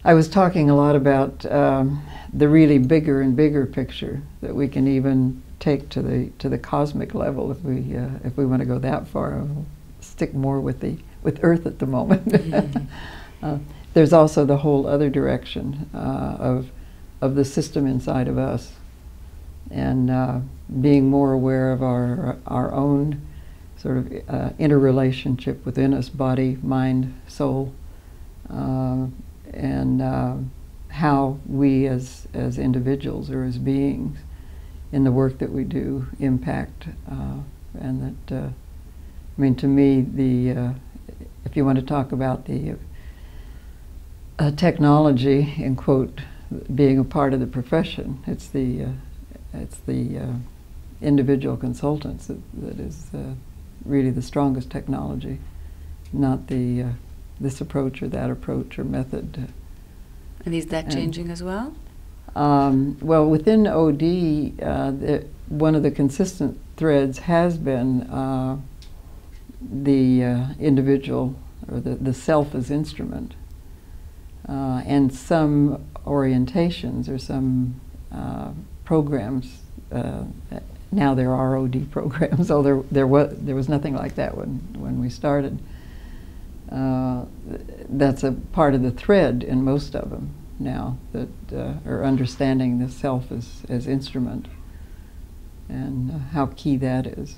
I was talking a lot about the really bigger and bigger picture that we can even take to the cosmic level if we want to go that far. I'll stick more with Earth at the moment. Mm-hmm. There's also the whole other direction of the system inside of us, and being more aware of our own sort of interrelationship within us, body, mind, soul, and how we as individuals or as beings in the work that we do impact, and that I mean, to me, if you want to talk about the technology, in quote, being a part of the profession, it's the individual consultants that is really the strongest technology, not this approach or that approach or method. And is that changing as well? Well, within OD, one of the consistent threads has been the individual, or the self as instrument, and some orientations or some programs. Now there are OD programs, although there was nothing like that when we started. That's a part of the thread in most of them now, that are understanding the self as instrument, and how key that is.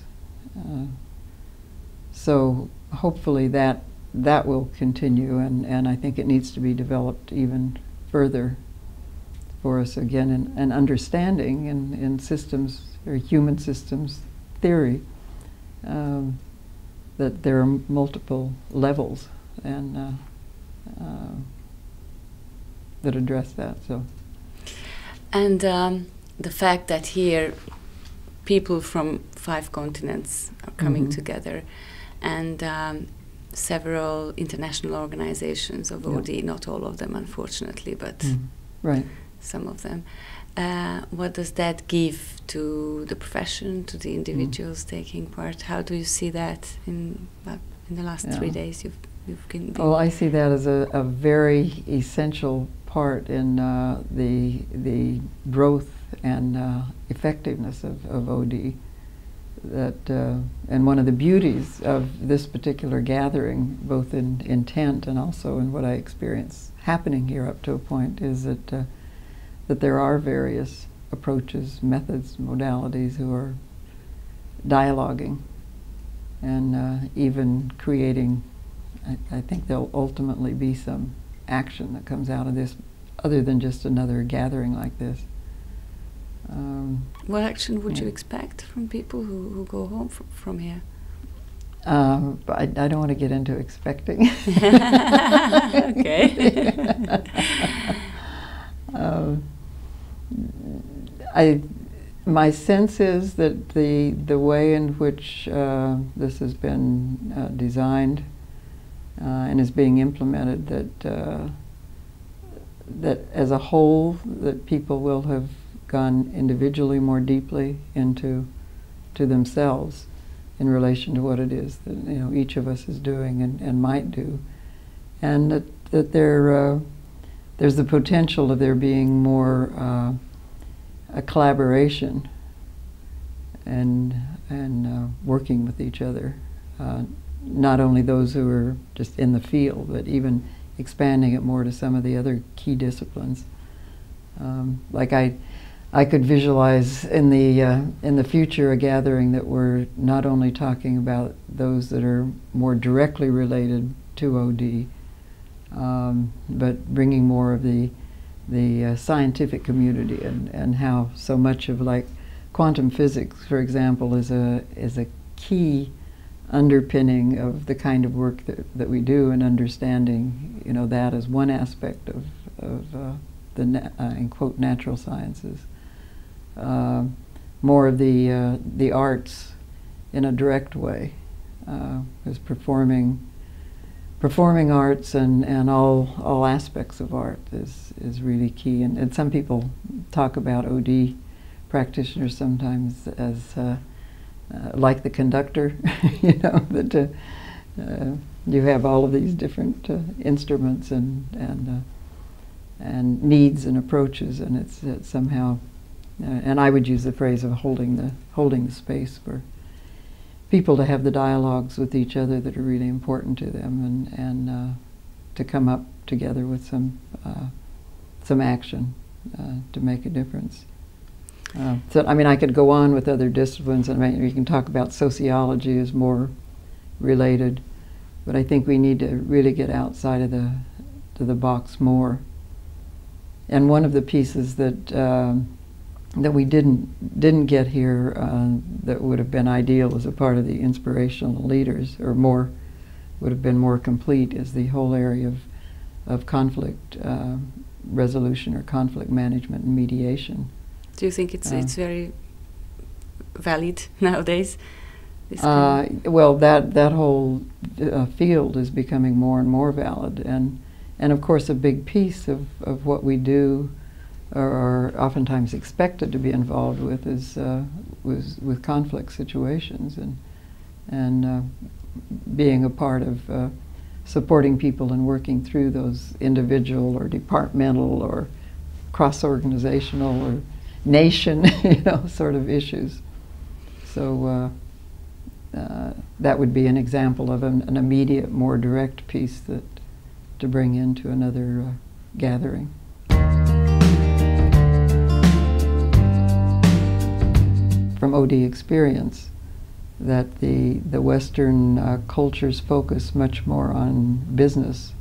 So hopefully that will continue, and I think it needs to be developed even further for us, again, in understanding in systems, or human systems theory, that there are multiple levels and that address that. So, and the fact that here people from 5 continents are coming Mm-hmm. together, and several international organizations of OD, not all of them unfortunately, but right. some of them. What does that give to the profession, to the individuals taking part? How do you see that in the last 3 days you've been? Well, I see that as a very essential part in the growth and effectiveness of OD. That and one of the beauties of this particular gathering, both in intent and also in what I experience happening here up to a point, is that that there are various approaches, methods, modalities who are dialoguing and even creating. I think there'll ultimately be some action that comes out of this, other than just another gathering like this. What action would you expect from people who go home from here? But I don't want to get into expecting. Okay. My sense is that the way in which this has been designed and is being implemented, that as a whole, that people will have gone individually more deeply to themselves in relation to what it is that each of us is doing and might do, and that there's the potential of there being more a collaboration and working with each other, not only those who are just in the field, but even expanding it more to some of the other key disciplines. Like I could visualize in the future a gathering that we're not only talking about those that are more directly related to OD, but bringing more of the scientific community and how so much of, like, quantum physics, for example, is a key underpinning of the kind of work that we do, and understanding that as one aspect of the in quote natural sciences. More of the arts in a direct way, is performing arts and all aspects of art is really key. And some people talk about OD practitioners sometimes as like the conductor, that you have all of these different instruments and and needs and approaches, and it's somehow, and I would use the phrase of holding the space for people to have the dialogues with each other that are really important to them, and to come up together with some action to make a difference. So I mean, I could go on with other disciplines, and I mean, you can talk about sociology as more related, but I think we need to really get outside of the box more. And one of the pieces that that we didn't get here that would have been ideal as a part of the inspirational leaders, or more would have been more complete, is the whole area of conflict resolution or conflict management and mediation. Do you think it's very valid nowadays? Well, that whole field is becoming more and more valid, and of course a big piece of what we do, or are oftentimes expected to be involved with, is with conflict situations, and being a part of supporting people and working through those individual or departmental or cross-organizational or nation, sort of issues. So that would be an example of an immediate, more direct piece to bring into another gathering. From OD experience, that the Western cultures focus much more on business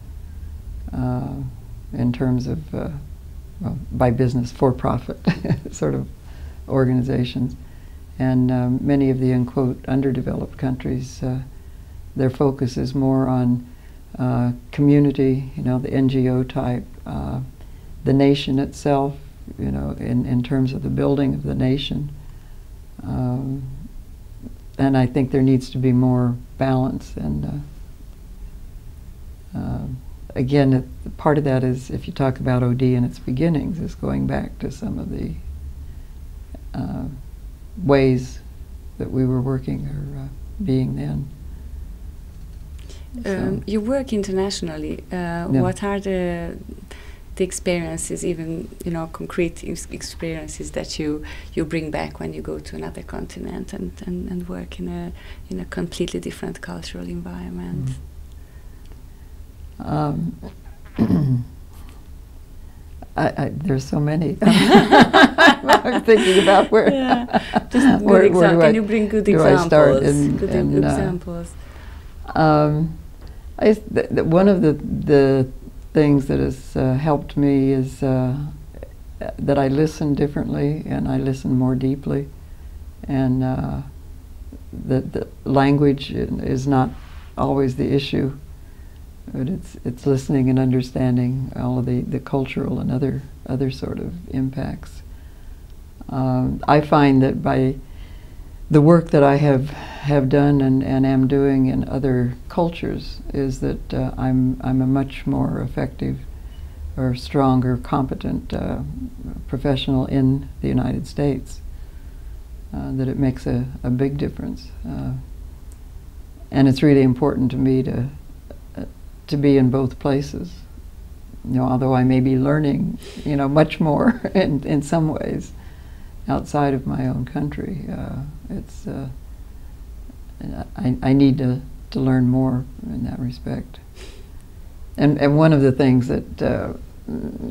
in terms of, well, by business, for-profit sort of organizations. And many of the, in quote, underdeveloped countries, their focus is more on community, the NGO type, the nation itself, in terms of the building of the nation. And I think there needs to be more balance. And again, part of that is, if you talk about OD in its beginnings, is going back to some of the ways that we were working or being then. You work internationally. Yeah. What are the experiences, even concrete experiences that you bring back when you go to another continent and work in a completely different cultural environment? There's so many. I'm thinking about where. Yeah. Just good example. Can you bring good examples? I start good examples. One of the things that has helped me is that I listen differently, and I listen more deeply, and that the language is not always the issue, but it's listening and understanding all of the cultural and other sort of impacts. I find that by the work that I have done and am doing in other cultures is that I'm a much more effective or stronger, competent professional in the United States. That it makes a big difference, and it's really important to me to be in both places. Although I may be learning, much more in some ways outside of my own country, I need to learn more in that respect. And one of the things that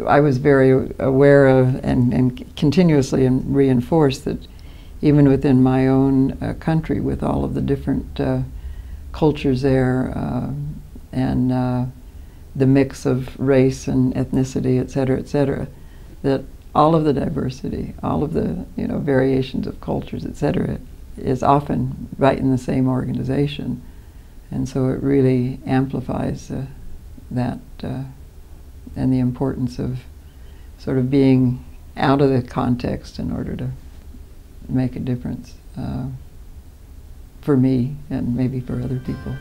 I was very aware of and continuously reinforced, that even within my own country, with all of the different cultures there, and the mix of race and ethnicity, et cetera, that all of the diversity, all of the variations of cultures, et cetera, is often right in the same organization, and so it really amplifies that and the importance of sort of being out of the context in order to make a difference for me and maybe for other people.